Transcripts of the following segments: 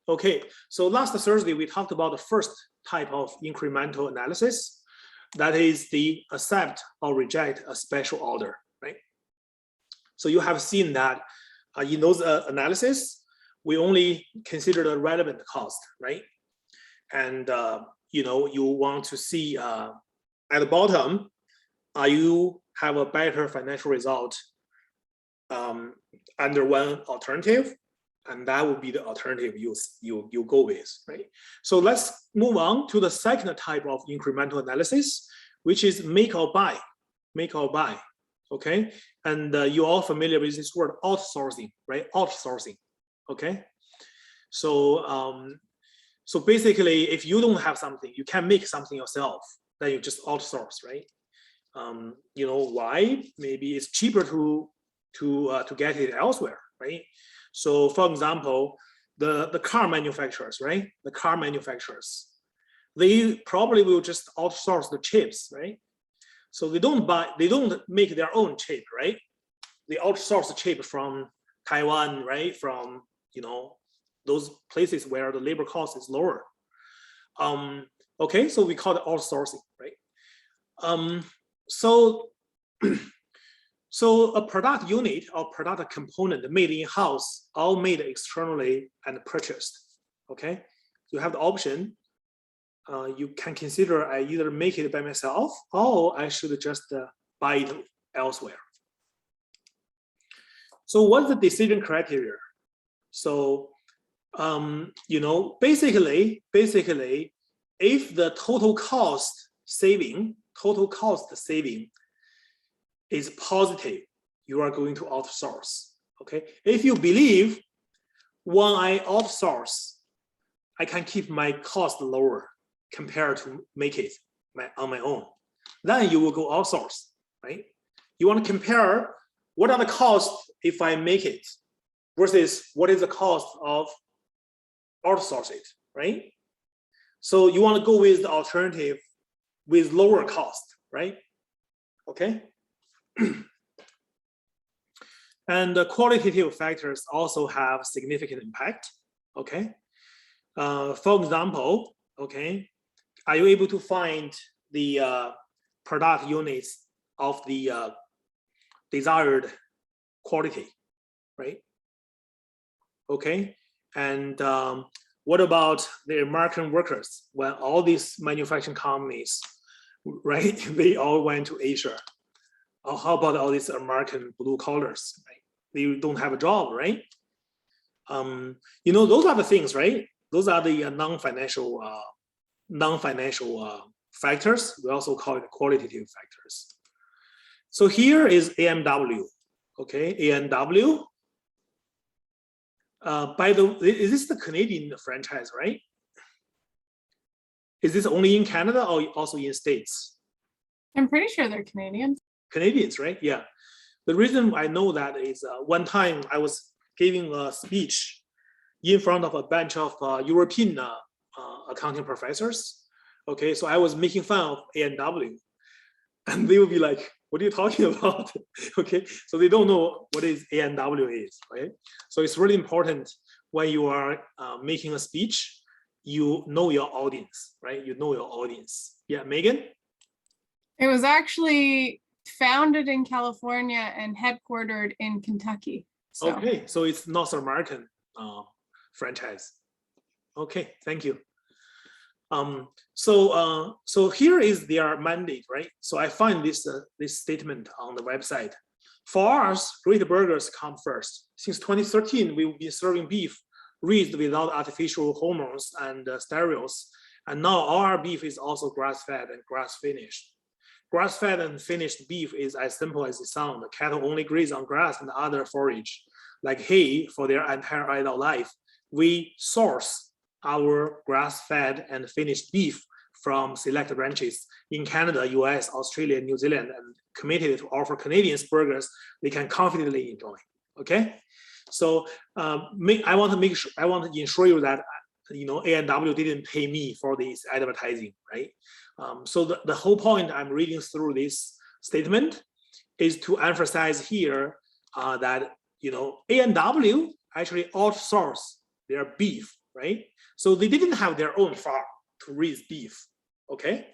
Okay, so last Thursday, we talked about the first type of incremental analysis. That is the accept or reject a special order, right? So you have seen that in those analysis, we only consider the relevant cost, right? And you want to see at the bottom, you have a better financial result under one alternative, and that would be the alternative you go with, right? So let's move on to the second type of incremental analysis, which is make or buy, okay? And you're all familiar with this word outsourcing, right? Outsourcing, okay? So so basically, if you don't have something, you can make something yourself, then you just outsource, right? Why? Maybe it's cheaper to get it elsewhere, right? So for example, the car manufacturers, right? The car manufacturers, they probably will just outsource the chips, right? So they don't make their own chip, right? They outsource the chip from Taiwan, right? From those places where the labor cost is lower. Okay, so we call it outsourcing, right? So a product unit or product component made in-house, all made externally and purchased, okay? You have the option. You can consider I either make it by myself or I should just buy it elsewhere. So what's the decision criteria? So, basically, if the total cost saving is positive, you are going to outsource, okay? If you believe when I outsource, I can keep my cost lower compared to make it on my own, then you will go outsource, right? You want to compare what are the costs if I make it versus what is the cost of outsource it, right? So you want to go with the alternative with lower cost, right? Okay. And the qualitative factors also have significant impact, okay? For example, okay, are you able to find the product units of the desired quality, right? Okay, and what about the American workers when all these manufacturing companies, right, they all went to Asia? Or how about all these American blue collars, right? They don't have a job, right? Those are the things, right? Those are the non-financial factors. We also call it qualitative factors. So here is AMW, okay? AMW. By the way, is this the Canadian franchise, right? Is this only in Canada or also in States? I'm pretty sure they're Canadians. Canadians, right? Yeah. The reason I know that is one time I was giving a speech in front of a bunch of European accounting professors. Okay, so I was making fun of AMW, and they would be like, "What are you talking about?" Okay, so they don't know what is AMW is, right? So it's really important when you are making a speech, you know your audience, right? You know your audience. Yeah, Megan? It was actually founded in California and headquartered in Kentucky. So. Okay, so it's North American franchise. Okay, thank you. So here is their mandate, right? So I find this statement on the website. For us, great burgers come first. Since 2013, we've been serving beef raised without artificial hormones and steroids, and now all our beef is also grass-fed and grass-finished. Grass-fed and finished beef is as simple as it sounds. The cattle only graze on grass and other forage, like hay, for their entire adult life. We source our grass-fed and finished beef from select ranches in Canada, US, Australia, New Zealand, and committed to offer Canadians burgers they can confidently enjoy. Okay, so I want to ensure you that AMW didn't pay me for this advertising, right? So the whole point I'm reading through this statement is to emphasize here that AMW actually outsource their beef, right? So they didn't have their own farm to raise beef, okay?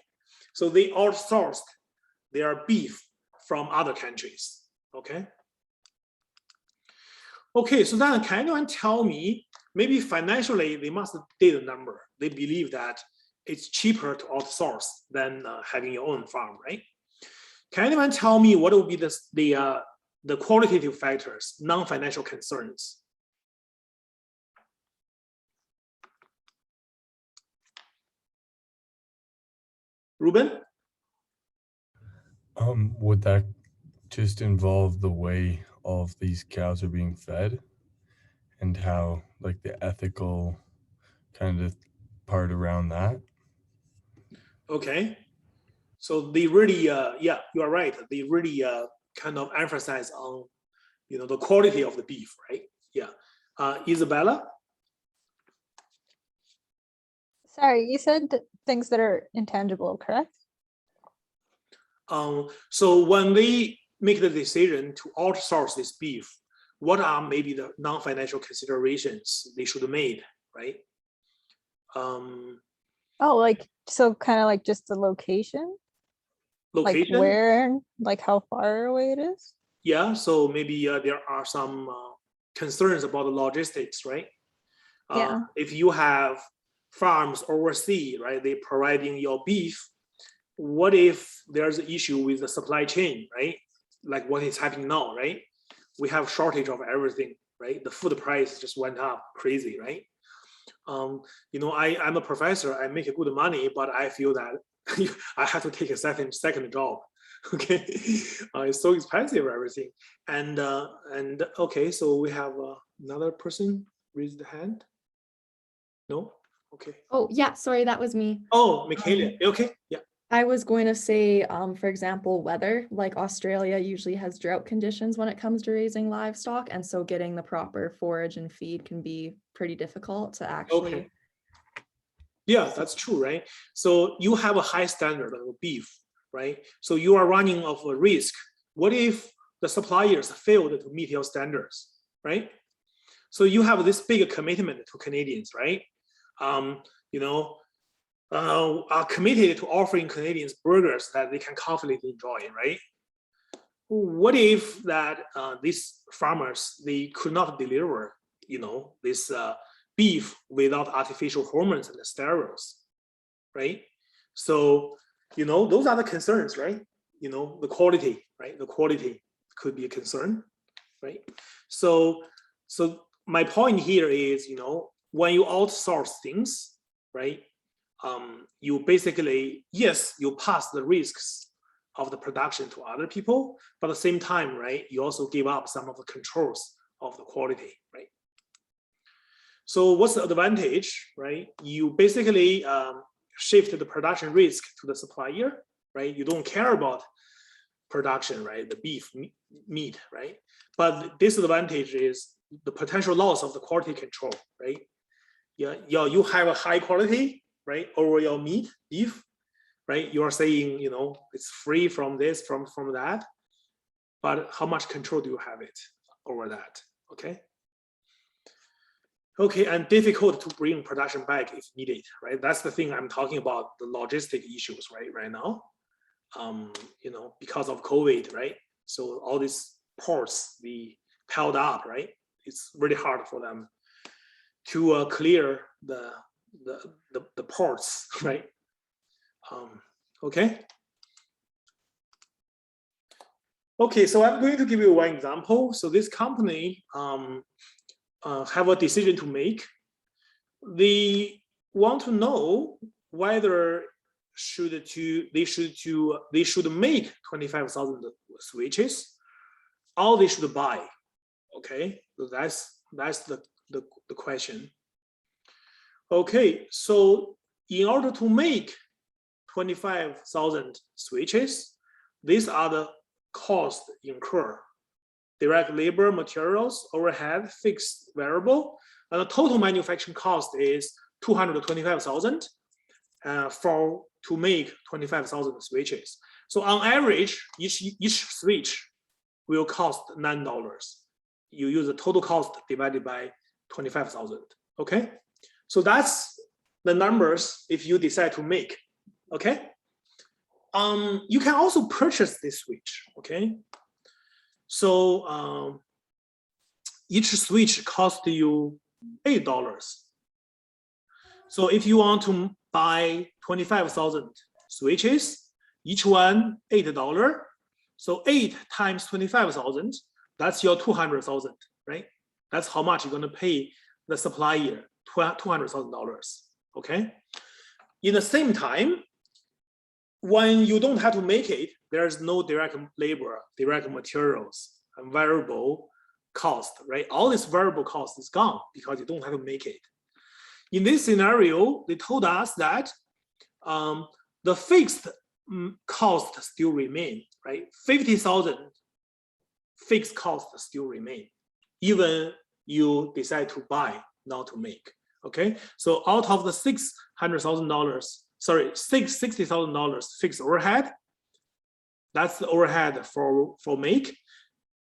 So they outsourced their beef from other countries, okay? Okay, so then can anyone tell me, maybe financially they must did a number. They believe that it's cheaper to outsource than having your own farm, right? Can anyone tell me what will be the qualitative factors, non-financial concerns? Ruben? Would that just involve the way all of these cows are being fed and how like the ethical kind of part around that? Okay. So they really, yeah, you are right. They really kind of emphasize on, the quality of the beef, right? Yeah. Isabella? Sorry, you said things that are intangible, correct? So when they make the decision to outsource this beef, what are maybe the non-financial considerations they should have made, right? Oh, like, so kind of like just the location? Location? Like where, like how far away it is? Yeah, so maybe there are some concerns about the logistics, right? Yeah. If you have farms overseas, right, they providing your beef, what if there's an issue with the supply chain, right? Like what is happening now, right? We have shortage of everything, right? The food price just went up crazy, right? I'm a professor, I make good money, but I feel that I have to take a second job. Okay, it's so expensive, everything. And okay, so we have another person raise the hand. No, okay. Oh, yeah, sorry, that was me. Oh, Michaela, okay, yeah. I was going to say, for example, weather, like Australia usually has drought conditions when it comes to raising livestock. And so getting the proper forage and feed can be pretty difficult to actually. Okay. Yeah, that's true, right? So you have a high standard of beef, right? So you are running of a risk. What if the suppliers failed to meet your standards, right? So you have this big commitment to Canadians, right? Are committed to offering Canadians burgers that they can confidently enjoy, right? What if that these farmers, they could not deliver, this beef without artificial hormones and steroids, right? So, those are the concerns, right? The quality, right? The quality could be a concern, right? So my point here is, when you outsource things, right? You basically, yes, you pass the risks of the production to other people, but at the same time, right, you also give up some of the controls of the quality, right? So what's the advantage, right? You basically shift the production risk to the supplier, right? You don't care about production, right? The beef meat, right? But disadvantage is the potential loss of the quality control, right? Yeah, you have a high quality, right, over your meat, beef, right? You are saying, it's free from this, from that, but how much control do you have it over that? Okay. Okay, and difficult to bring production back if needed, right? That's the thing I'm talking about, the logistic issues, right now. Because of COVID, right? So all these ports, they piled up, right? It's really hard for them to clear the ports, right? Okay. Okay, so I'm going to give you one example. So this company have a decision to make. They want to know whether they should make 25,000 switches, or they should buy. Okay, so that's the question. Okay, so in order to make 25,000 switches, these are the costs incurred: direct labor, materials, overhead, fixed, variable, and the total manufacturing cost is 225,000 to make 25,000 switches. So on average, each switch will cost $9. You use the total cost divided by 25,000. Okay, So that's the numbers if you decide to make, okay? You can also purchase this switch, okay? So each switch costs you $8. So if you want to buy 25,000 switches, each one $8. So 8 times 25,000, that's your 200,000, right? That's how much you're going to pay the supplier, $200,000, okay? In the same time, when you don't have to make it, there's no direct labor, direct materials, and variable cost, right? All this variable cost is gone because you don't have to make it. In this scenario, they told us that the fixed cost still remain, right? 50,000 fixed cost still remain, even you decide to buy, not to make, okay? So out of the $600,000, sorry, $60,000 fixed overhead, that's the overhead for make.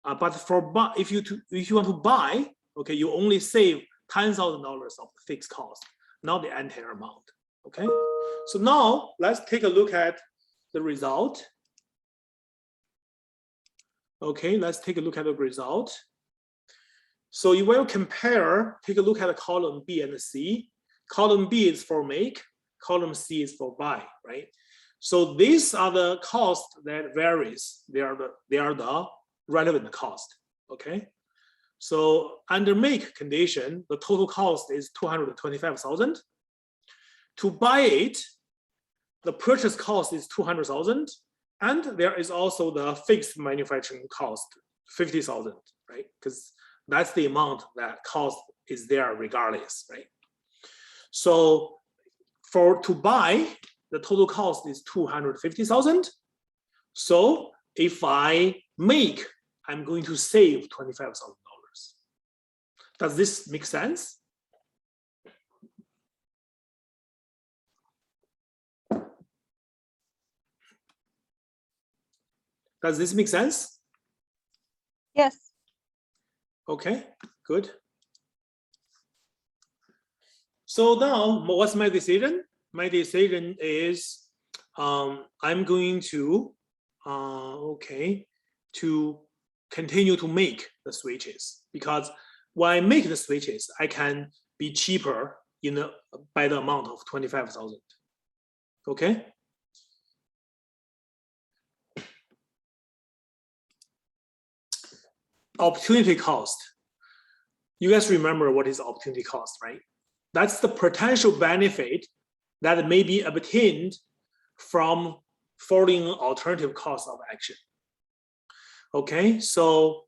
But for if you want to buy, okay, you only save $10,000 of the fixed cost, not the entire amount. Okay, so now let's take a look at the result. Okay, let's take a look at the result. So you will compare, take a look at the column B and C. Column B is for make, column C is for buy, right? So these are the costs that varies. They are the relevant cost, okay? So under make condition, the total cost is 225,000. To buy it, the purchase cost is 200,000, and there is also the fixed manufacturing cost, 50,000, right? Because that's the amount that cost is there regardless, right? So to buy, the total cost is 250,000. So if I make, I'm going to save $25,000. Does this make sense? Does this make sense? Yes. Okay, good. So now, what's my decision? My decision is I'm going to to continue to make the switches, because when I make the switches, I can be cheaper by the amount of 25,000. Okay. Opportunity cost. You guys remember what is opportunity cost, right? That's the potential benefit that may be obtained from following alternative course of action. Okay, so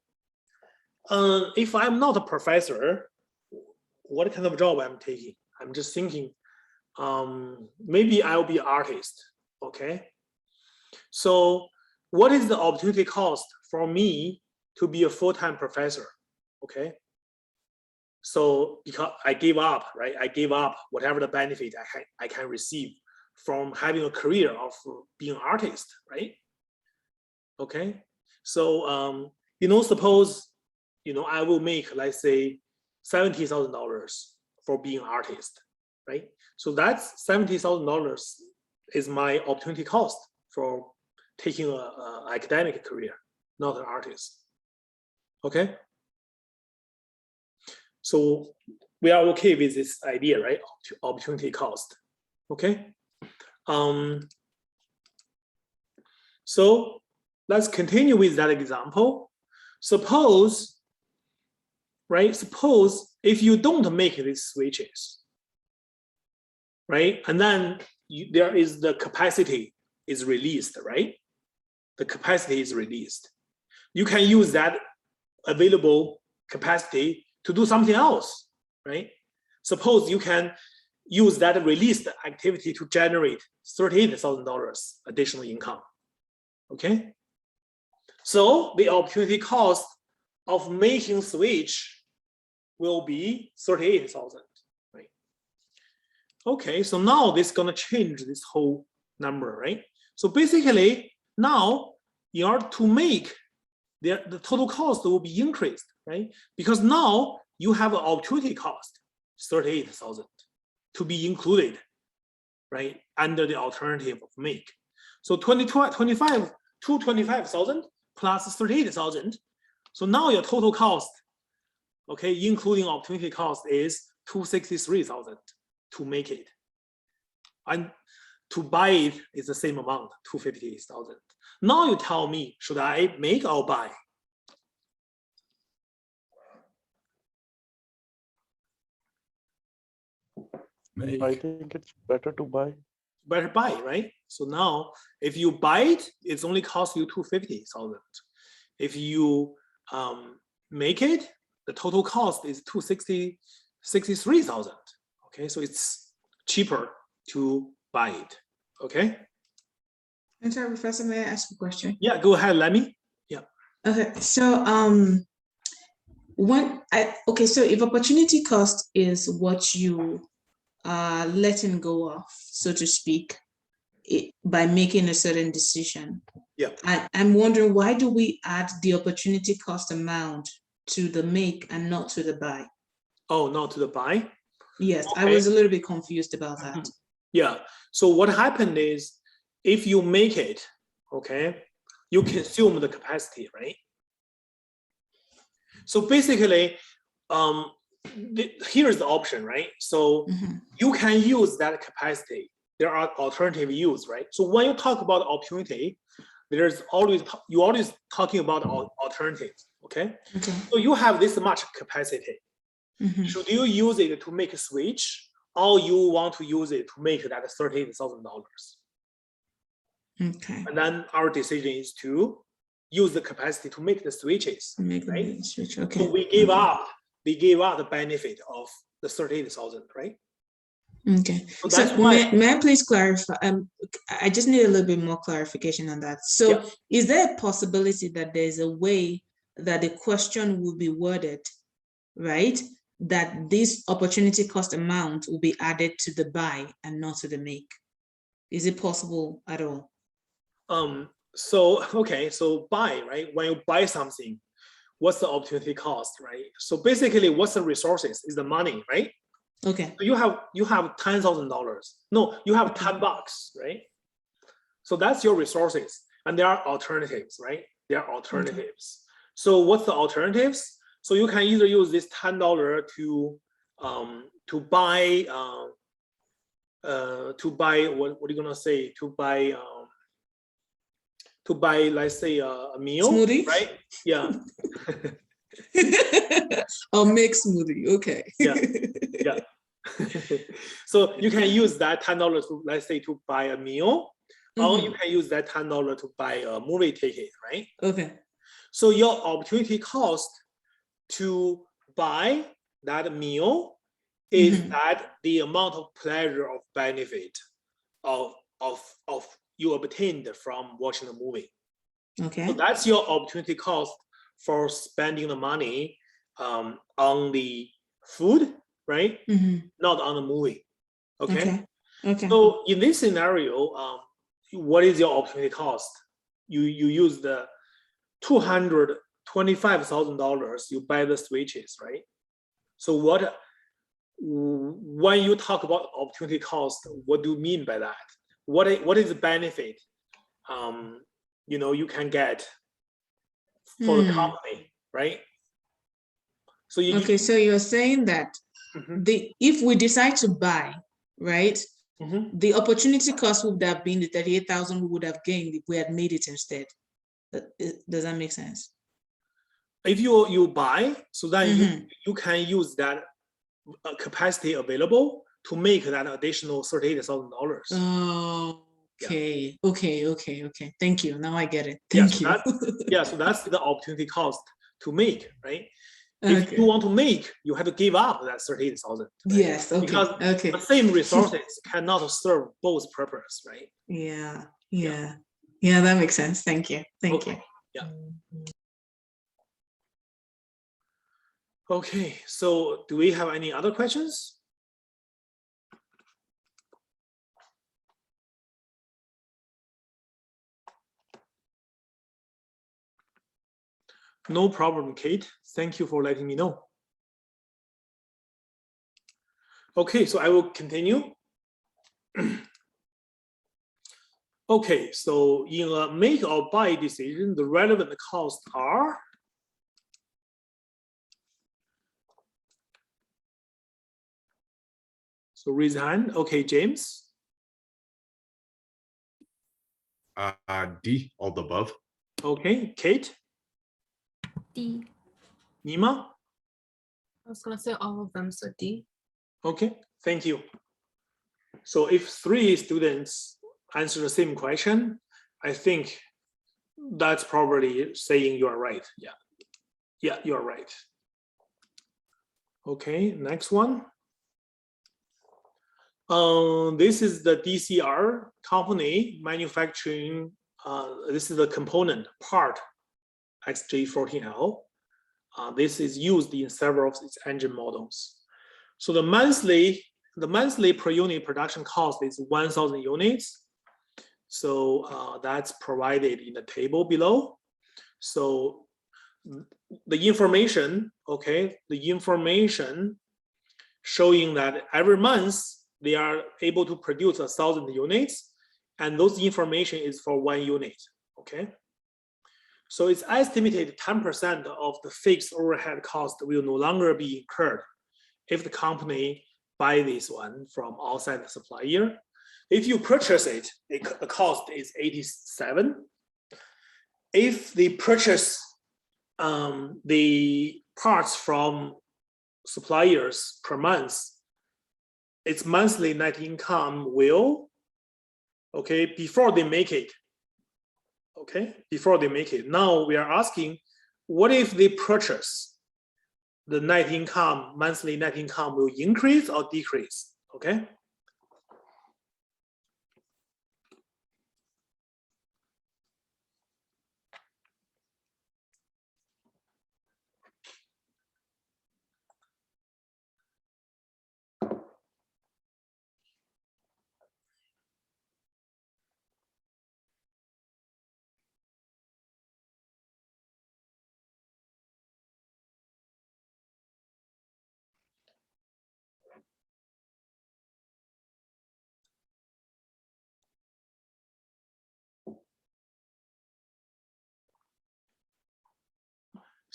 if I'm not a professor, what kind of job I'm taking? I'm just thinking, maybe I'll be an artist, okay? So what is the opportunity cost for me to be a full-time professor, okay? So because I gave up, right? I gave up whatever the benefit I can receive from having a career of being an artist, right? Okay, so suppose I will make, let's say, $70,000 for being an artist, right? So that's $70,000 is my opportunity cost for taking an academic career, not an artist. Okay. So we are okay with this idea, right? Opportunity cost. Okay. So let's continue with that example. Suppose, right? Suppose if you don't make these switches, right? And then there is the capacity is released, right? The capacity is released. You can use that available capacity to do something else, right? Suppose you can use that released activity to generate $38,000 additional income, okay? So the opportunity cost of making switch will be 38,000, right? Okay, so now this is gonna change this whole number, right? So basically now in order to make the total cost will be increased, right? Because now you have an opportunity cost, 38,000, to be included, right, under the alternative of make. So 225,000 plus 38,000. So now your total cost, okay, including opportunity cost, is 263,000 to make it. And to buy it is the same amount, 250,000. Now you tell me, should I make or buy? Make. I think it's better to buy. Better buy, right? So now if you buy it, it's only cost you 250,000. If you make it, the total cost is 63,000. Okay, so it's cheaper to buy it. Okay. I'm sorry, Professor, may I ask a question? Yeah, go ahead, Lemmy. Yeah. Okay, so so if opportunity cost is what you are letting go of, so to speak, by making a certain decision. Yeah. I'm wondering, why do we add the opportunity cost amount to the make and not to the buy? Oh, not to the buy? Yes, I Okay. was a little bit confused about that. Yeah. So what happened is, if you make it, okay, you consume the capacity, right? So basically, here's the option, right? So Mhm. you can use that capacity. There are alternative use, right? So when you talk about opportunity, you're always talking about alternatives, okay? Okay. So you have this much capacity. Mhm. Should you use it to make a switch, or you want to use it to make that $38,000? Okay. And then our decision is to use the capacity to make the switches. Make the right? switch. Okay. So we gave Okay. up the benefit of the 38,000, right? Okay. So So that's why. may I please clarify? I just need a little bit more clarification on that. So Yeah. is there a possibility that there's a way that the question will be worded, right? That this opportunity cost amount will be added to the buy and not to the make? Is it possible at all? So okay, so buy, right? When you buy something, what's the opportunity cost, right? So basically, what's the resources is the money, right? Okay. So you have $10,000. No, you have $10, right? So that's your resources, and there are alternatives, right? There are alternatives. So what's the alternatives? So you can either use this $10 to buy what are you gonna say? To buy, let's say, a meal, Smoothie? right? Yeah. Or make smoothie. Okay. Yeah. Yeah. So you can use that $10 to, let's say, to buy a meal, or you can use that $10 to buy a movie ticket, right? Okay. So your opportunity cost to buy that meal is that the amount of pleasure of benefit of you obtained from watching the movie. Okay. So that's your opportunity cost for spending the money on the food, right? Not on the movie. Okay. Okay. Okay. So in this scenario, what is your opportunity cost? You use the $225,000. You buy the switches, right? So when you talk about opportunity cost, what do you mean by that? What is the benefit you can get for the company, right? So okay, so you're saying that if we decide to buy, right, the opportunity cost would have been the 38,000 we would have gained if we had made it instead. Does that make sense? If you buy, so then you can use that capacity available to make that additional $38,000. Oh, okay. Yeah. Okay. Thank you. Now I get it. Thank you. So that's the opportunity cost to make, right? If you want to make, you have to give up that 38,000. Right? Yes. Okay. Because the same resources cannot serve both purpose, right? Yeah. That makes sense. Thank you. Thank you. Yeah. Okay. So, do we have any other questions? No problem, Kate. Thank you for letting me know. Okay, so I will continue. Okay, so in a make or buy decision, the relevant costs are so raise hand. Okay, James. D, all the above. Okay, Kate, D. Nima. I was gonna say all of them, so D. Okay, thank you. So if 3 students answer the same question, I think that's probably saying you are right. Yeah, yeah, you are right. Okay, next one. This is the DCR company manufacturing. This is the component part XJ14L. This is used in several of its engine models. So the monthly per unit production cost is 1,000 units. So that's provided in the table below. So the information, okay, the information showing that every month they are able to produce 1,000 units, and those information is for 1 unit, okay? So it's estimated 10% of the fixed overhead cost will no longer be incurred if the company buy this one from outside the supplier. If you purchase it, the cost is 87. If they purchase the parts from suppliers per month, its monthly net income will, okay, before they make it, okay, before they make it. Now we are asking, what if they purchase? The net income, monthly net income will increase or decrease, okay?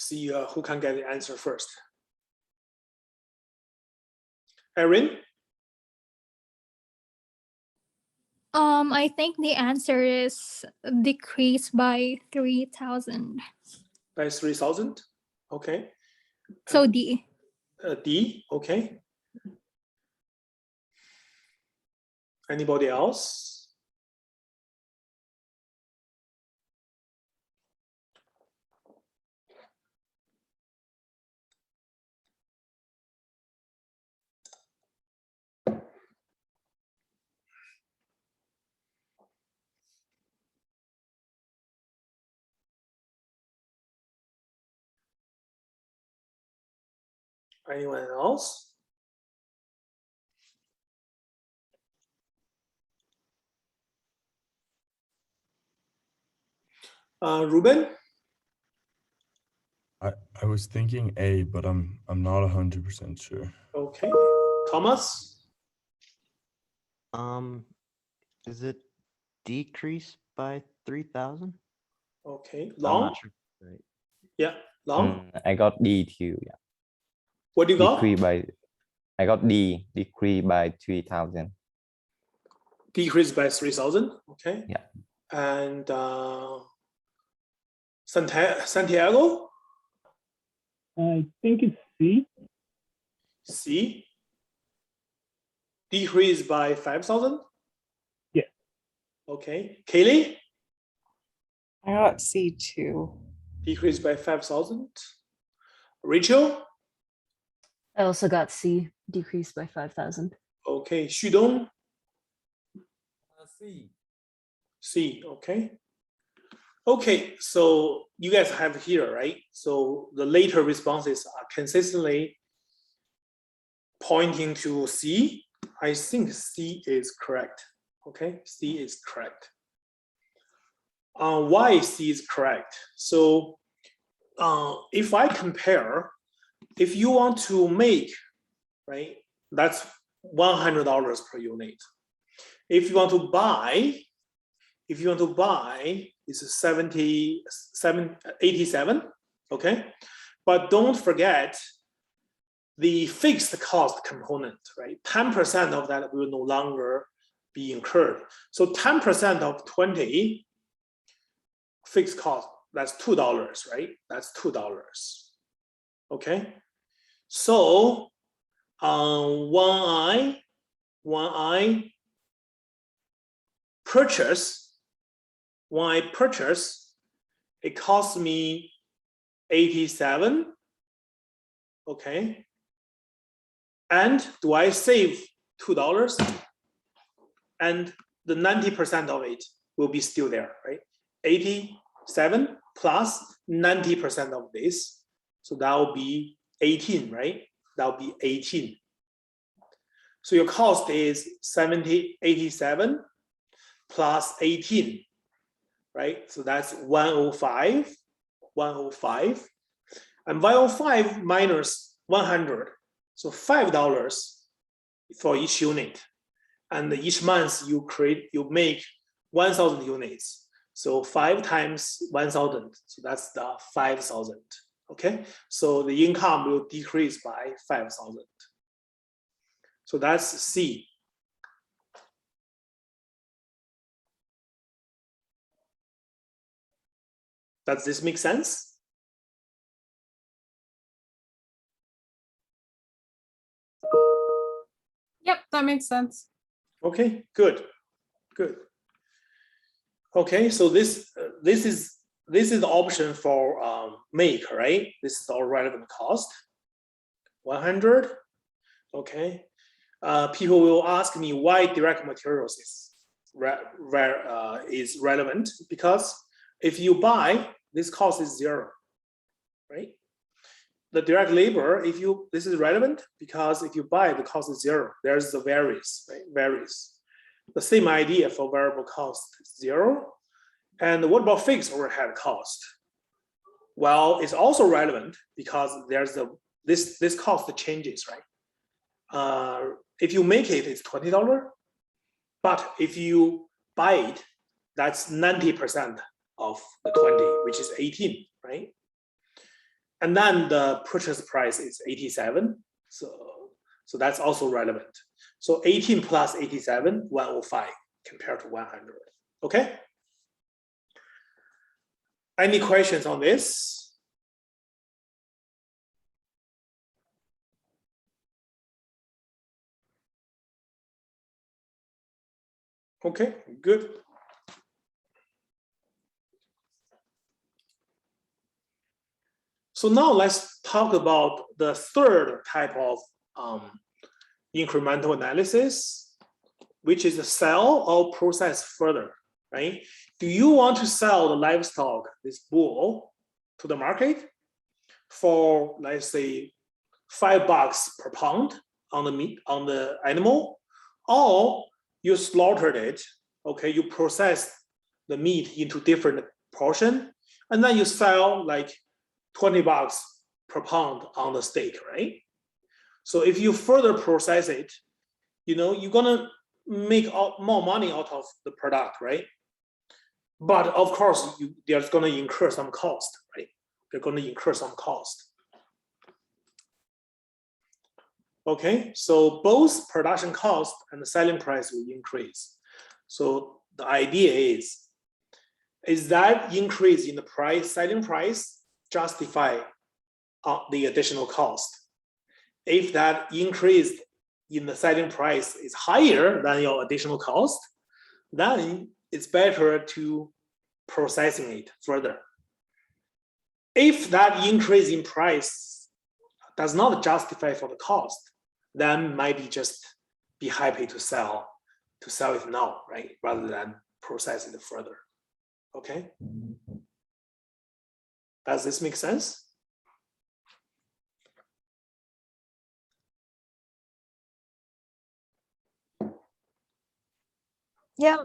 See who can get the answer first. Erin? I think the answer is decreased by 3,000. By 3,000, okay. So D. D, okay. Anybody else? Anyone else? Ruben? I was thinking A, but I'm not 100% sure. Okay. Thomas? Is it decreased by 3,000? Okay. I'm Long? not sure. Right. Yeah, Long? I got D too. Yeah. What do you got? I got D, decrease by 3,000. Decreased by 3,000, okay. Yeah. And Santiago? I think it's C. C? Decreased by 5,000? Yeah. Okay. Kaylee? I got C too. Decreased by 5,000. Rachel? I also got C, decreased by 5,000. Okay. Xudong? C. C, okay. Okay, so you guys have here, right? So the later responses are consistently pointing to C. I think C is correct. Okay, C is correct. Why C is correct? So if I compare, if you want to make, right, that's $100 per unit. If you want to buy, it's 87, okay? But don't forget the fixed cost component, right? 10% of that will no longer be incurred. So 10% of 20 fixed cost, that's $2, right? That's $2, okay? So when I purchase, it costs me 87, okay? And do I save $2? And the 90% of it will be still there, right? 87 plus 90% of this. So that will be 18, right? That will be 18. So your cost is 87 plus 18, right? So that's 105. And 105 minus 100. So $5 for each unit. And each month you make 1,000 units. So 5 times 1,000. So that's the 5,000. Okay. So the income will decrease by 5,000. So that's C. Does this make sense? Yep, that makes sense. Okay, good. Okay, so this is the option for make, right? This is our relevant cost, 100. Okay, people will ask me why direct materials is relevant, because if you buy, this cost is 0, right? The direct labor, this is relevant because if you buy, the cost is 0. There's the varies, right? Varies. The same idea for variable cost, 0. And what about fixed overhead cost? Well, it's also relevant because there's this cost changes, right? If you make it, it's $20, but if you buy it, that's 90% of the 20, which is 18, right? And then the purchase price is 87, so that's also relevant. So 18 plus 87, 105 compared to 100. Okay. Any questions on this? Okay, good. So now let's talk about the third type of incremental analysis, which is sell or process further, right? Do you want to sell the livestock, this bull, to the market for, let's say, $5 per pound on the meat, on the animal, or you slaughtered it, okay, you process the meat into different portion, and then you sell like $20 per pound on the steak, right? So if you further process it, you're gonna make more money out of the product, right? But of course, there's gonna incur some cost, right? They're gonna incur some cost. Okay, so both production cost and the selling price will increase. So the idea is that increase in the selling price justify the additional cost? If that increase in the selling price is higher than your additional cost, then it's better to processing it further. If that increase in price does not justify for the cost, then might just be happy to sell it now, right? Rather than process it further. Okay. Does this make sense? Yeah.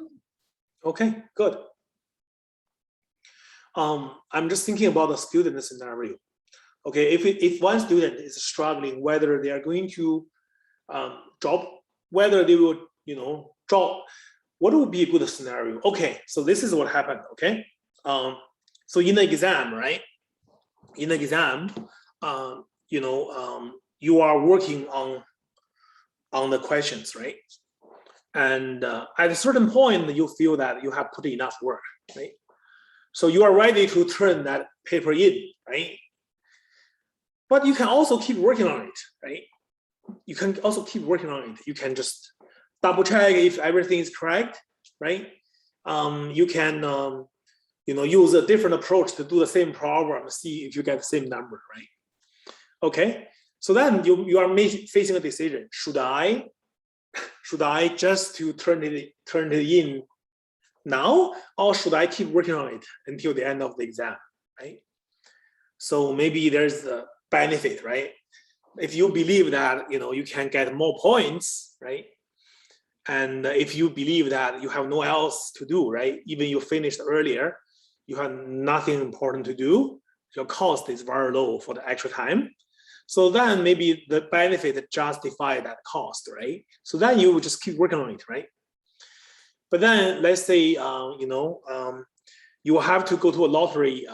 Okay, good. I'm just thinking about the student scenario. Okay, if one student is struggling whether they are going to drop whether they will, drop. What would be a good scenario? Okay, so this is what happened. Okay, so in the exam, right? In the exam, you are working on the questions, right? And at a certain point, you feel that you have put enough work, right? So you are ready to turn that paper in, right? But you can also keep working on it, right? You can also keep working on it. You can just double check if everything is correct, right? You can, use a different approach to do the same problem, see if you get the same number, right? Okay, so then you are facing a decision. Should I just to turn it in now, or should I keep working on it until the end of the exam, right? So maybe there's a benefit, right? If you believe that you can get more points, right? And if you believe that you have no else to do, right? Even you finished earlier, you have nothing important to do. Your cost is very low for the extra time. So then maybe the benefit justify that cost, right? So then you will just keep working on it, right? But then let's say, you will have to go to a lottery,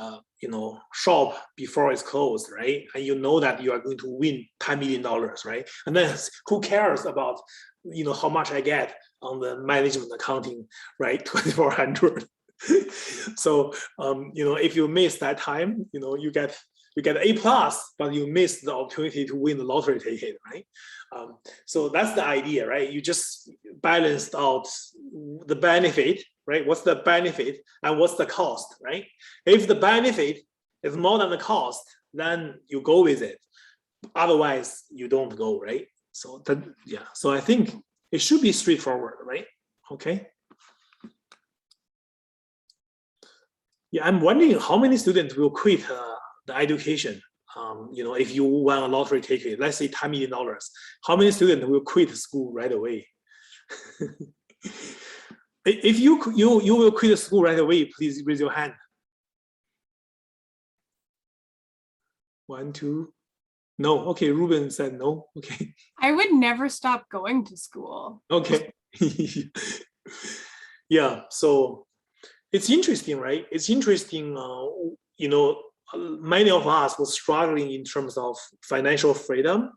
shop before it's closed, right? And you know that you are going to win $10 million, right? And then who cares about, how much I get on the management accounting, right? 2,400. So, if you miss that time, you get A+, but you miss the opportunity to win the lottery ticket, right? So that's the idea, right? You just balanced out the benefit, right? What's the benefit and what's the cost, right? If the benefit is more than the cost, then you go with it. Otherwise, you don't go, right? So that, yeah. So I think it should be straightforward, right? Okay. Yeah, I'm wondering how many students will quit the education. If you won a lottery ticket, let's say $10 million, how many students will quit school right away? If you will quit school right away, please raise your hand. 1, 2. No. Okay, Ruben said no. Okay. I would never stop going to school. Okay. Yeah. So it's interesting, right? It's interesting. Many of us were struggling in terms of financial freedom,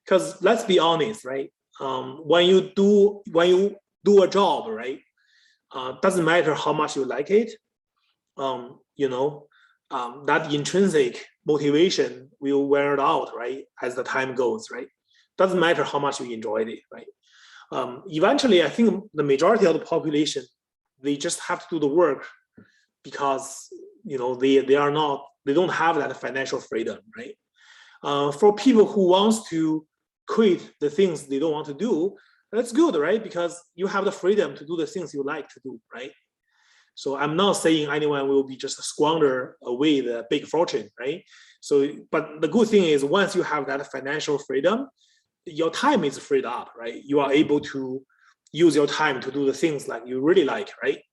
because let's be honest, right? When you do a job, right? Doesn't matter how much you like it. That intrinsic motivation will wear out, right? As the time goes, right? Doesn't matter how much you enjoyed it, right? Eventually, I think the majority of the population, they just have to do the work because they don't have that financial freedom, right? For people who wants to quit the things they don't want to do, that's good, right? Because you have the freedom to do the things you like to do, right? So I'm not saying anyone will be just squander away the big fortune, right? So, but the good thing is once you have that financial freedom, your time is freed up, right? You are able to use your time to do the things like you really like, right?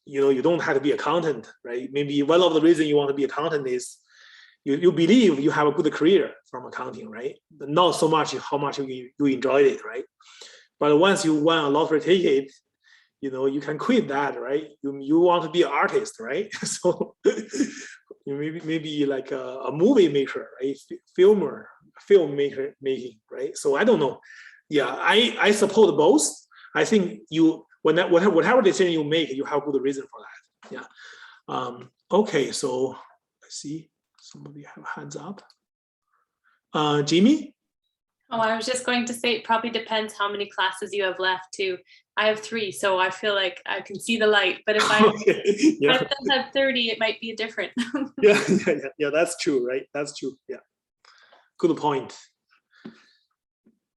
You don't have to be accountant, right? Maybe one of the reasons you want to be accountant is you believe you have a good career from accounting, right? Not so much how much you enjoyed it, right? But once you won a lottery ticket, you can quit that, right? You want to be an artist, right? So maybe like a movie maker, right? Film making, right? So I don't know. Yeah, I support both. I think whatever decision you make, you have good reason for that. Yeah. Okay, so let's see. Somebody have hands up. Jimmy? Oh, I was just going to say it probably depends how many classes you have left too. I have 3, so I feel like I can see the light. But if I have 30, it might be different. Yeah, that's true, right? That's true. Yeah, good point.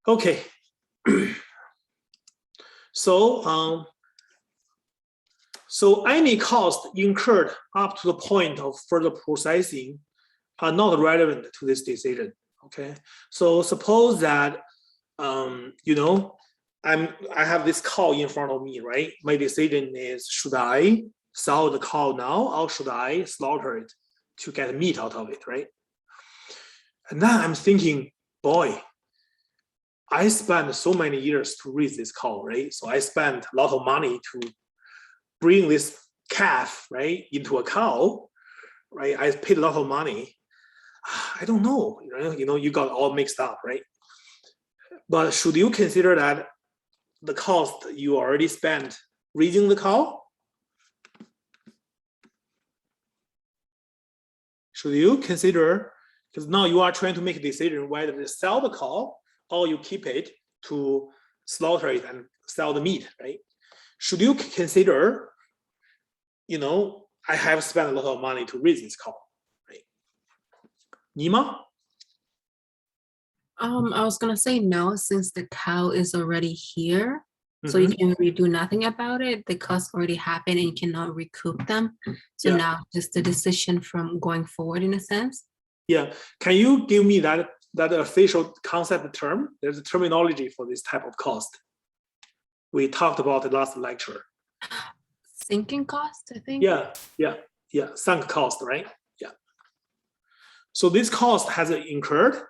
Okay. So any cost incurred up to the point of further processing are not relevant to this decision. Okay, so suppose that I have this cow in front of me, right? My decision is, should I sell the cow now or should I slaughter it to get meat out of it, right? And then I'm thinking, boy, I spent so many years to raise this cow, right? So I spent a lot of money to bring this calf, right, into a cow, right? I paid a lot of money. I don't know, you got all mixed up, right? But should you consider that the cost you already spent raising the cow? Should you consider, because now you are trying to make a decision whether to sell the cow or you keep it to slaughter it and sell the meat, right? Should you consider, I have spent a lot of money to raise this cow, right? Nima? I was gonna say no, since the cow is already here. So you can really do nothing about it. The costs already happened and you cannot recoup them. So Yeah. now just the decision from going forward in a sense. Yeah, can you give me that official concept term? There's a terminology for this type of cost. We talked about the last lecture. Sinking cost, I think. Yeah, sunk cost, right? Yeah. So this cost has incurred,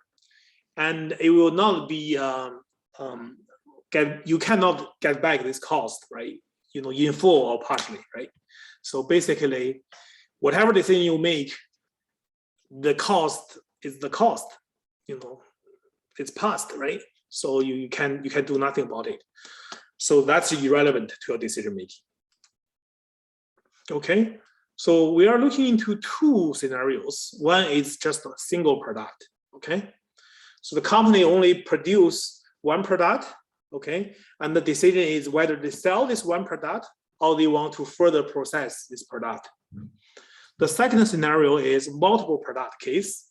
and it will not be you cannot get back this cost, right? In full or partially, right? So basically, whatever decision you make, the cost is the cost. It's past, right? So you can do nothing about it. So that's irrelevant to your decision making. Okay, so we are looking into two scenarios. One is just a single product. Okay, so the company only produce one product. Okay, and the decision is whether they sell this one product or they want to further process this product. The second scenario is multiple product case.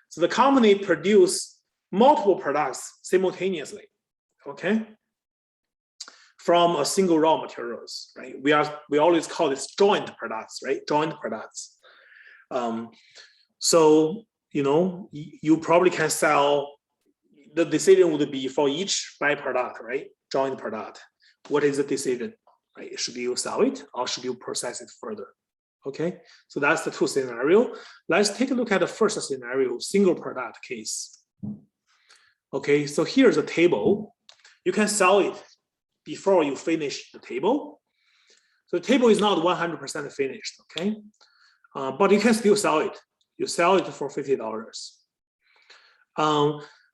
So the company produce multiple products simultaneously, okay, from a single raw materials, right? We always call this joint products, right? Joint products. So you probably can sell. The decision would be for each byproduct, right? Joint product. What is the decision, right? Should you sell it or should you process it further? Okay, so that's the two scenario. Let's take a look at the first scenario, single product case. Okay, so here's a table. You can sell it before you finish the table. So the table is not 100% finished, okay? But you can still sell it. You sell it for $50.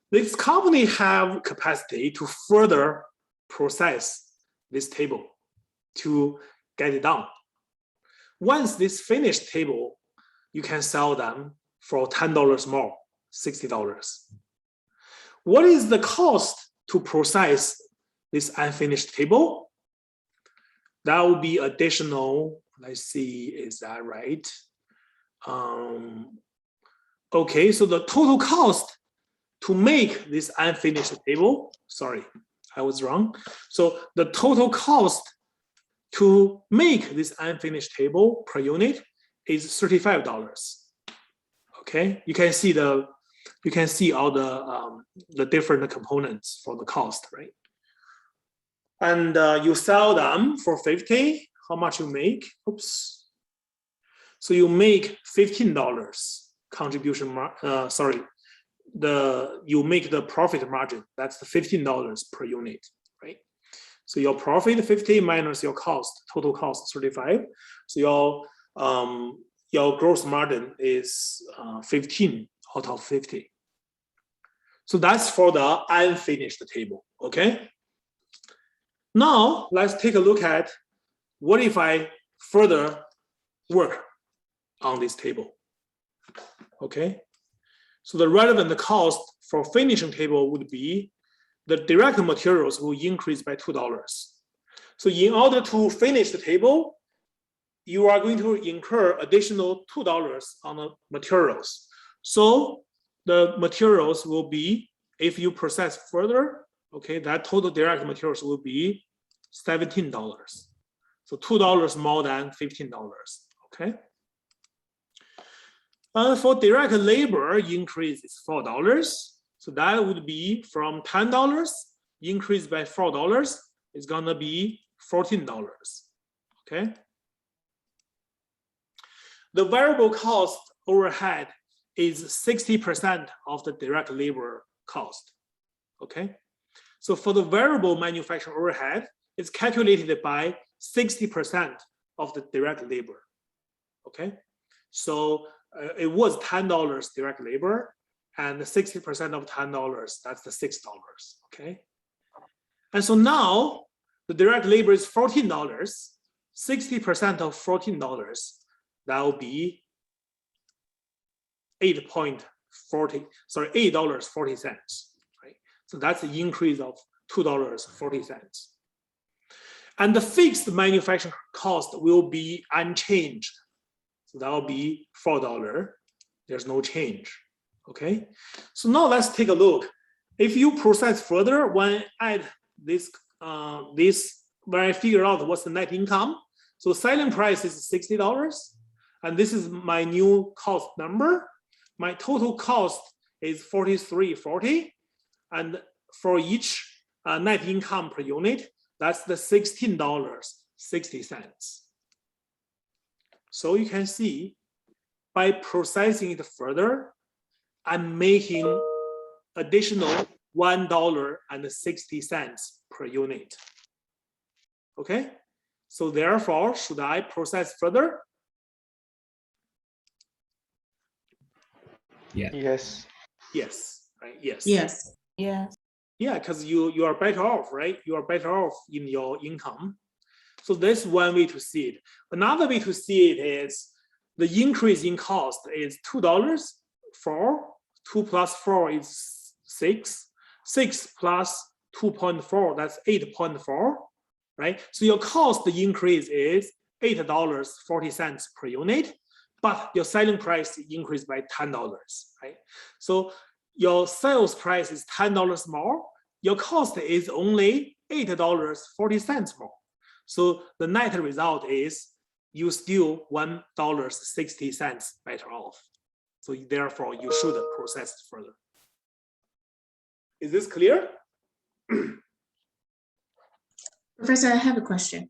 This company have capacity to further process this table to get it done. Once this finished table, you can sell them for $10 more, $60. What is the cost to process this unfinished table? That will be additional, let's see, is that right? Okay, so the total cost to make this unfinished table, sorry, I was wrong. So the total cost to make this unfinished table per unit is $35. Okay, you can see all the different components for the cost, right? And you sell them for $50. How much you make? Oops. So you make $15 contribution. You make the profit margin. That's the $15 per unit, right? So your profit 50 minus your cost, total cost 35. So your gross margin is 15 out of 50. So that's for the unfinished table, okay? Now let's take a look at what if I further work on this table, okay? So the relevant cost for finishing table would be the direct materials will increase by $2. So in order to finish the table, you are going to incur additional $2 on the materials. So the materials will be, if you process further, okay, that total direct materials will be $17. So $2 more than $15, okay? For direct labor increase is $4. So that would be from $10 increased by $4, it's gonna be $14, okay? The variable cost overhead is 60% of the direct labor cost, okay? So for the variable manufacturing overhead, it's calculated by 60% of the direct labor. Okay, so it was $10 direct labor, and 60% of $10, that's the $6. Okay, and so now the direct labor is $14. 60% of $14, that will be $8.40, right? So that's an increase of $2.40. And the fixed manufacturing cost will be unchanged. So that will be $4. There's no change. Okay. So now let's take a look. If you process further, when I add this, when I figure out what's the net income, so selling price is $60, and this is my new cost number. My total cost is $43.40, and for each net income per unit, that's the $16.60. So you can see by processing it further, I'm making additional $1.60 per unit. Okay, so therefore, should I process further? Yeah. Yes. Yes, right, yes. Yes. Yes. Yeah, because you are better off, right? You are better off in your income. So that's one way to see it. Another way to see it is the increase in cost is $2, 4, 2 plus 4 is 6, 6 plus 2.4, that's 8.4, right? So your cost increase is $8.40 per unit, but your selling price increased by $10, right? So your sales price is $10 more, your cost is only $8.40 more. So the net result is you still $1.60 better off. So therefore you should process it further. Is this clear? Professor, I have a question.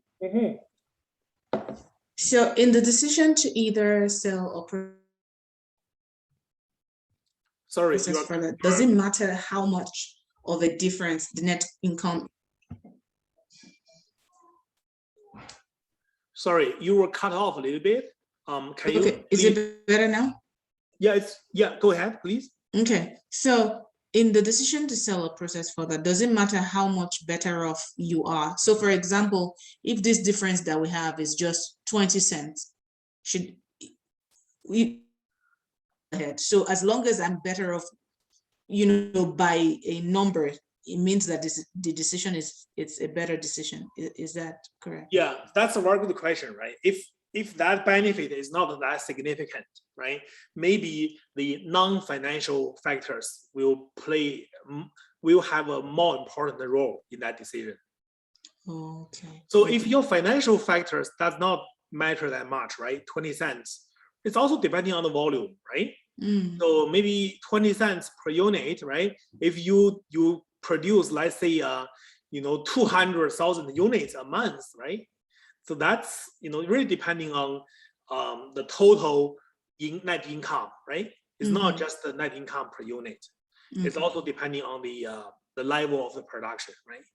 So in the decision to either sell or sorry, process further, does it matter how much of a difference the net income? Sorry, you were cut off a little bit. Can you? Okay, is it better now? Yeah, go ahead, please. Okay, so in the decision to sell or process further, does it matter how much better off you are? So for example, if this difference that we have is just 20 cents, should we ahead? So as long as I'm better off, by a number, it means that the decision it's a better decision. Is that correct? Yeah, that's a very good question, right? If that benefit is not that significant, right? Maybe the non-financial factors will have a more important role in that decision. Okay. So if your financial factors does not matter that much, right? 20 cents. It's also depending on the volume, right? So maybe 20 cents per unit, right? If you produce, let's say, 200,000 units a month, right? So that's really depending on the total net income, right? It's not just the net income per unit. It's also depending on the level of the production, right?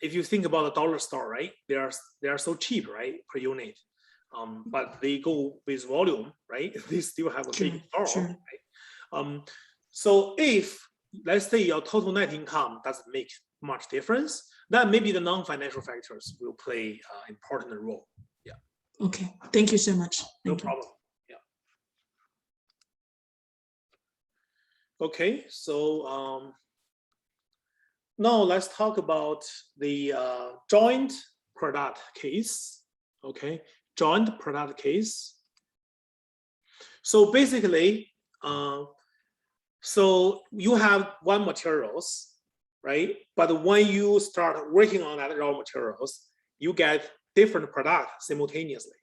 If you think about a dollar store, right? They are so cheap, right, per unit. But they go with volume, right? They still have a big store, right? So if, let's say, your total net income doesn't make much difference, then maybe the non-financial factors will play an important role. Yeah. Okay. Thank you so much. No problem. Yeah. Okay. So now let's talk about the joint product case. Okay. Joint product case. So basically, so you have one materials, right? But when you start working on that raw materials, you get different products simultaneously.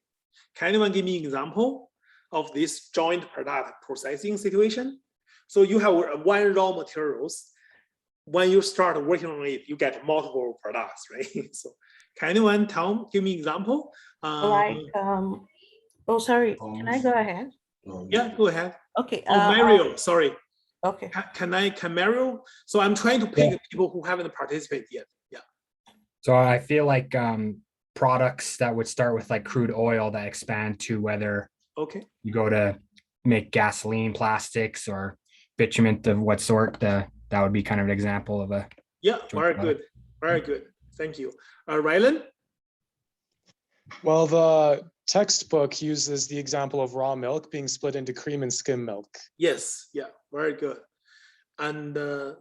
Can anyone give me an example of this joint product processing situation? So you have one raw materials. When you start working on it, you get multiple products, right? So can anyone give me an example? Oh, sorry, can I go ahead? Yeah, go ahead. Okay. Oh, Mario, sorry. Okay. Can Mario? So I'm trying to pick people who haven't participated yet. Yeah. So I feel like products that would start with like crude oil that expand to whether you go to make gasoline, plastics, or bitumen of what sort, that would be kind of an example of a. Yeah, very good. Very good. Thank you. Rylan? Well, the textbook uses the example of raw milk being split into cream and skim milk. Yes, yeah, very good. And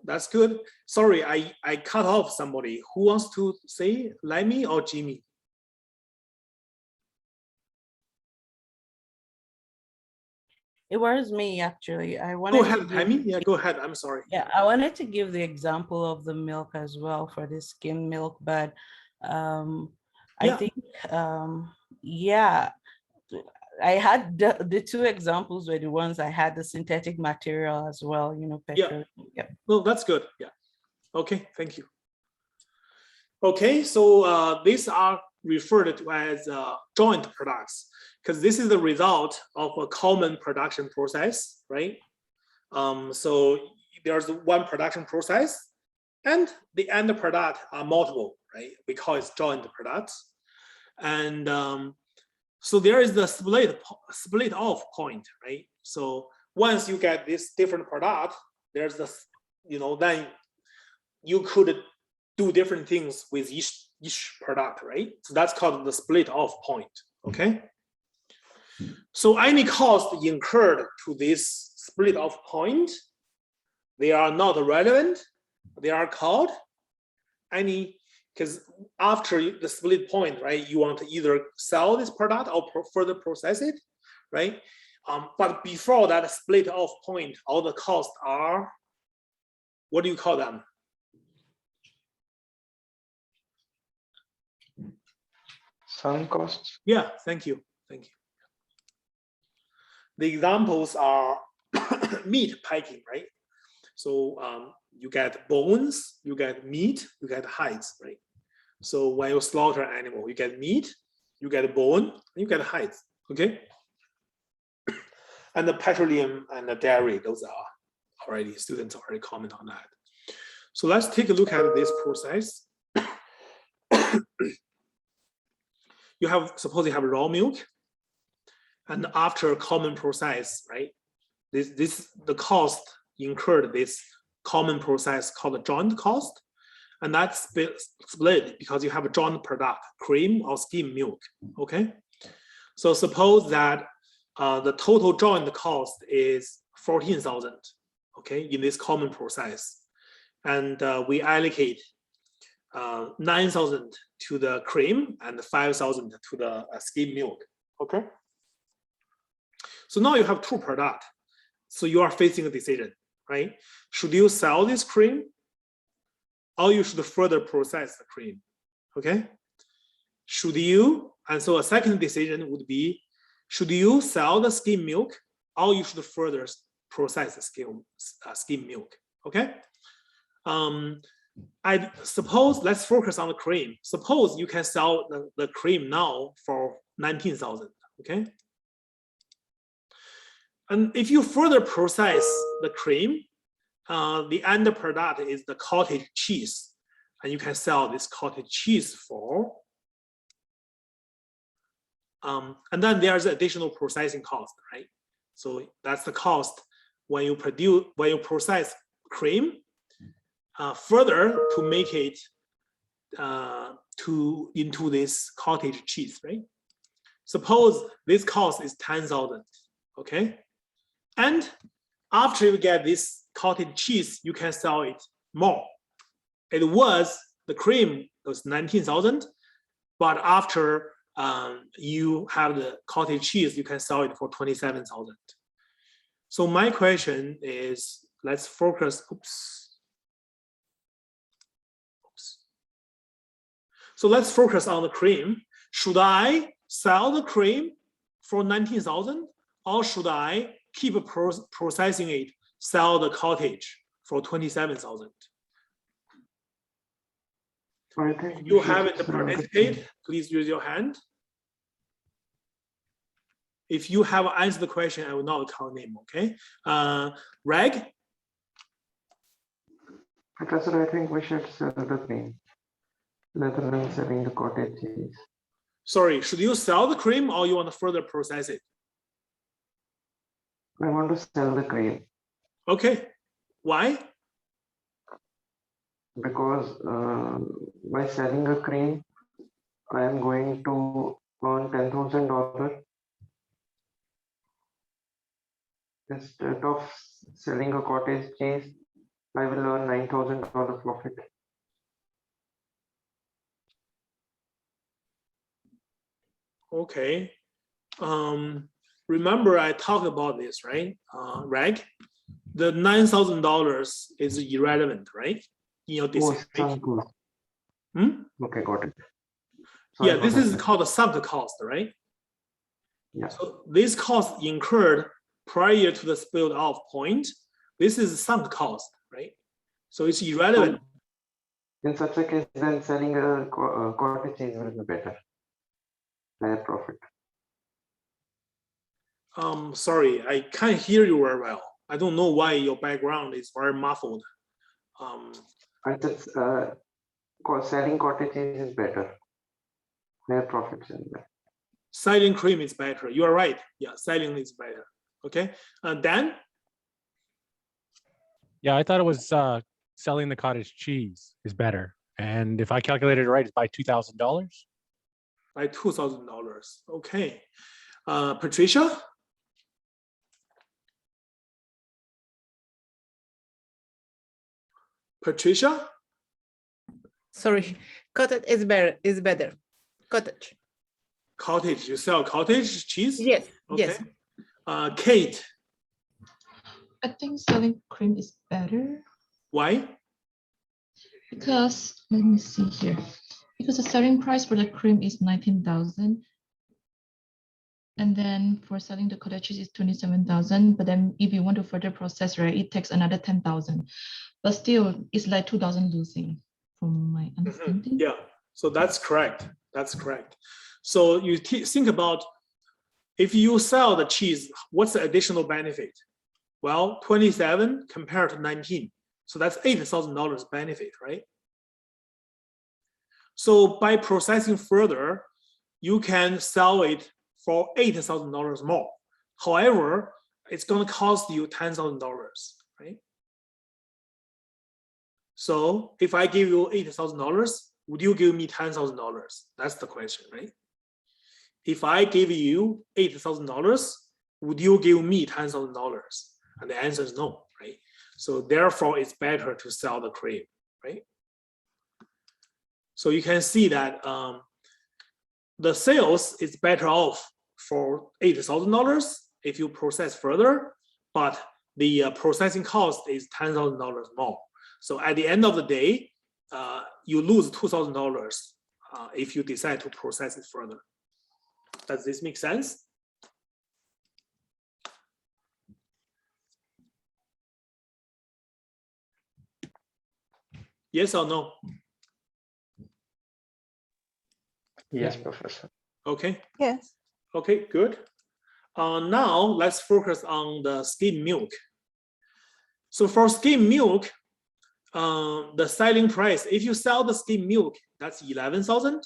that's good. Sorry, I cut off somebody. Who wants to say, Lemmy or Jimmy? It was me, actually. I wanted Go ahead, to Lemmy. give, Yeah, go ahead. I'm sorry. yeah, I wanted to give the example of the milk as well for the skim milk, but I think, yeah, I had the two examples were the ones I had the synthetic material as well, you know, petrol. Yeah. Well, that's good. Yeah. Okay, thank you. Okay, so these are referred to as joint products because this is the result of a common production process, right? So there's one production process and the end product are multiple, right? We call it joint products. And so there is the split off point, right? So once you get this different product, there's the, then you could do different things with each product, right? So that's called the split off point, okay? So any cost incurred to this split off point, they are not relevant. They are called any, because after the split point, right, you want to either sell this product or further process it, right? But before that split off point, all the costs are, what do you call them? Sunk costs. Yeah, thank you. Thank you. The examples are meat packing, right? So you get bones, you get meat, you get hides, right? So when you slaughter an animal, you get meat, you get bone, you get hides, okay? And the petroleum and the dairy, those are already, students already comment on that. So let's take a look at this process. You have, suppose you have raw milk, and after a common process, right? The cost incurred this common process called the joint cost, and that's split because you have a joint product, cream or skim milk, okay? So suppose that the total joint cost is 14,000, okay, in this common process. And we allocate 9,000 to the cream and 5,000 to the skim milk, okay? So now you have two products. So you are facing a decision, right? Should you sell this cream or you should further process the cream, okay? Should you, and so a second decision would be, should you sell the skim milk or you should further process the skim milk, okay? I suppose, let's focus on the cream. Suppose you can sell the cream now for 19,000, okay? And if you further process the cream, the end product is the cottage cheese. And you can sell this cottage cheese for, and then there's additional processing cost, right? So that's the cost when you process cream, further to make it into this cottage cheese, right? Suppose this cost is 10,000, okay? And after you get this cottage cheese, you can sell it more. It was, the cream was 19,000, but after you have the cottage cheese, you can sell it for 27,000. So my question is, let's focus, So let's focus on the cream. Should I sell the cream for 19,000 or should I keep processing it, sell the cottage for 27,000? If you haven't participated, please use your hand. If you have answered the question, I will not call name, okay? Reg? Professor, I think we should sell the cream rather than selling the cottage cheese. Sorry, should you sell the cream or you want to further process it? I want to sell the cream. Okay, why? Because by selling a cream, I am going to earn $10,000 instead of selling a cottage cheese. I will earn $9,000 profit. Okay. Remember I talked about this, right? Reg, the $9,000 is irrelevant, right? In your decision making. Okay, got it. Yeah, this is called a sunk cost, right? Yeah. So this cost incurred prior to the spilled off point. This is sunk cost, right? So it's irrelevant. In such a case, then selling a cottage cheese will be better. Higher profit. Sorry, I can't hear you very well. I don't know why your background is very muffled. I said selling cottage cheese is better. Higher profits in there. Selling cream is better. You are right. Yeah, selling is better. Okay, Dan? Yeah, I thought it was selling the cottage cheese is better. And if I calculated it right, it's by $2,000. By $2,000. Okay. Patricia? Patricia? Sorry, cottage is better. Cottage. Cottage. You sell cottage cheese? Yes. Okay. Yes. Kate? I think selling cream is better Why? because let me see here. Because the selling price for the cream is 19,000. And then for selling the cottage cheese is 27,000. But then if you want to further process, right, it takes another 10,000. But still, it's like 2,000 losing from my understanding. Yeah, so that's correct. That's correct. So you think about if you sell the cheese, what's the additional benefit? Well, 27 compared to 19. So that's $8,000 benefit, right? So by processing further, you can sell it for $8,000 more. However, it's going to cost you $10,000, right? So if I give you $8,000, would you give me $10,000? That's the question, right? If I give you $8,000, would you give me $10,000? And the answer is no, right? So therefore, it's better to sell the cream, right? So you can see that the sales is better off for $8,000 if you process further, but the processing cost is $10,000 more. So at the end of the day, you lose $2,000 if you decide to process it further. Does this make sense? Yes or no? Yes, Professor. Okay. Yes. Okay, good. Now let's focus on the skim milk. So for skim milk, the selling price, if you sell the skim milk, that's 11,000.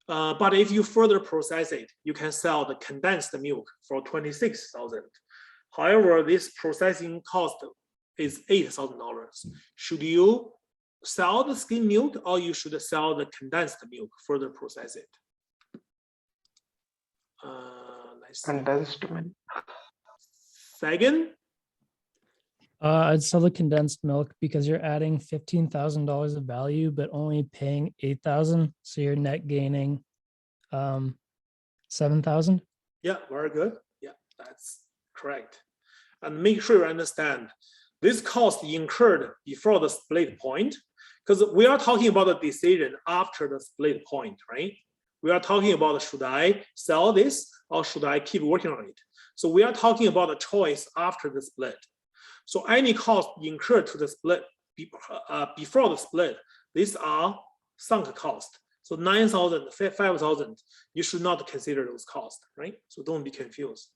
But if you further process it, you can sell the condensed milk for 26,000. However, this processing cost is $8,000. Should you sell the skim milk or you should sell the condensed milk, further process it? Condensed milk. Second? I'd sell the condensed milk because you're adding $15,000 of value, but only paying 8,000. So you're net gaining 7,000. Yeah, very good. Yeah, that's correct. And make sure you understand this cost incurred before the split point, because we are talking about the decision after the split point, right? We are talking about should I sell this or should I keep working on it? So we are talking about a choice after the split. So any cost incurred to the split before the split, these are sunk cost. So 9,000, 5,000, you should not consider those costs, right? So don't be confused.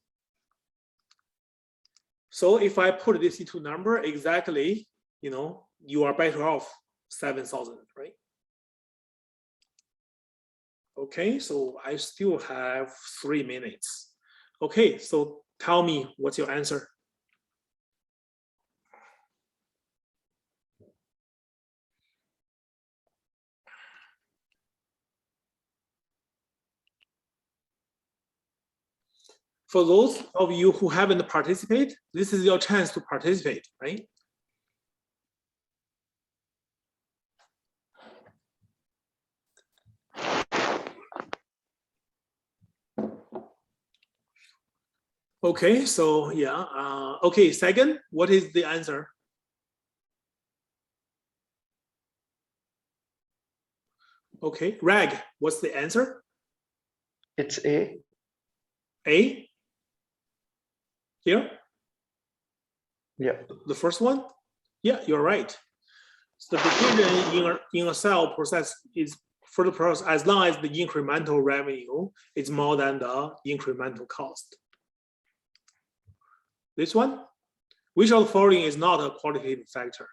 So if I put this into number exactly, you know, you are better off 7,000, right? Okay, so I still have 3 minutes. Okay, so tell me what's your answer. For those of you who haven't participated, this is your chance to participate, right? Okay, so yeah, okay, second, what is the answer? Okay, Rag, what's the answer? It's A. A? Here? Yeah. The first one? Yeah, you're right. So the division in a sale process is for the process as long as the incremental revenue is more than the incremental cost. This one? Which of the following is not a qualitative factor?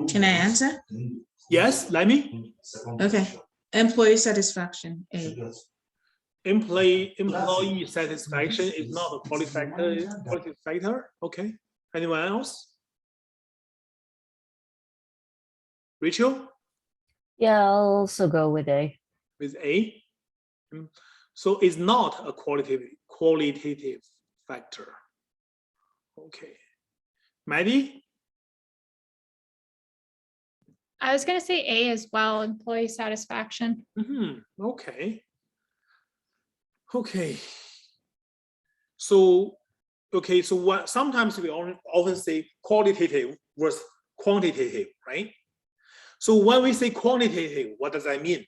Can I answer? Yes, let me. Okay. Employee satisfaction, A. Employee satisfaction is not a qualitative factor. Okay. Anyone else? Rachel? Yeah, I'll also go with A. With A. So it's not a qualitative factor. Okay. Maddie? I was going to say A as well, employee satisfaction. Okay. Okay. So, okay, so what sometimes we often say qualitative versus quantitative, right? So when we say quantitative, what does that mean?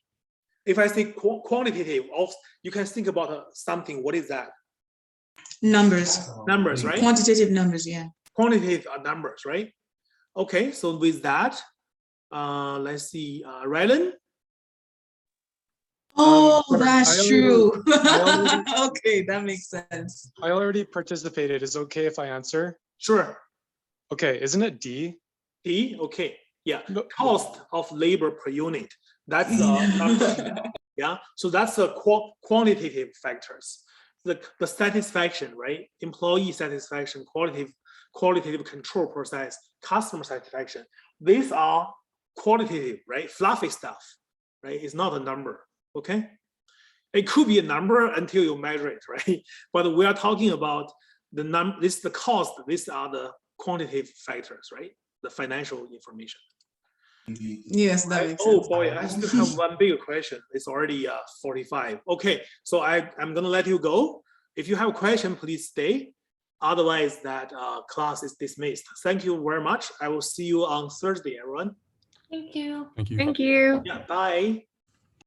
If I say quantitative, you can think about something. What is that? Numbers. Numbers, right? Quantitative numbers, yeah. Quantitative are numbers, right? Okay, so with that, let's see, Rylan. Oh, Sorry, that's true. Okay, that makes sense. I already participated. Is it okay if I answer? Sure. Okay, isn't it D? D, okay, yeah. Cost of labor per unit. That's yeah. So that's the quantitative factors. The satisfaction, right? Employee satisfaction, qualitative control process, customer satisfaction. These are qualitative, right? Fluffy stuff, right? It's not a number. Okay, it could be a number until you measure it, right? But we are talking about the this is the cost. These are the quantitative factors, right? The financial information. Yes, that makes sense. Oh boy, I still have one bigger question. It's already 45. Okay, so I'm gonna let you go. If you have a question, please stay. Otherwise, that class is dismissed. Thank you very much. I will see you on Thursday, everyone. Thank you. Thank you. Thank you. Yeah, bye.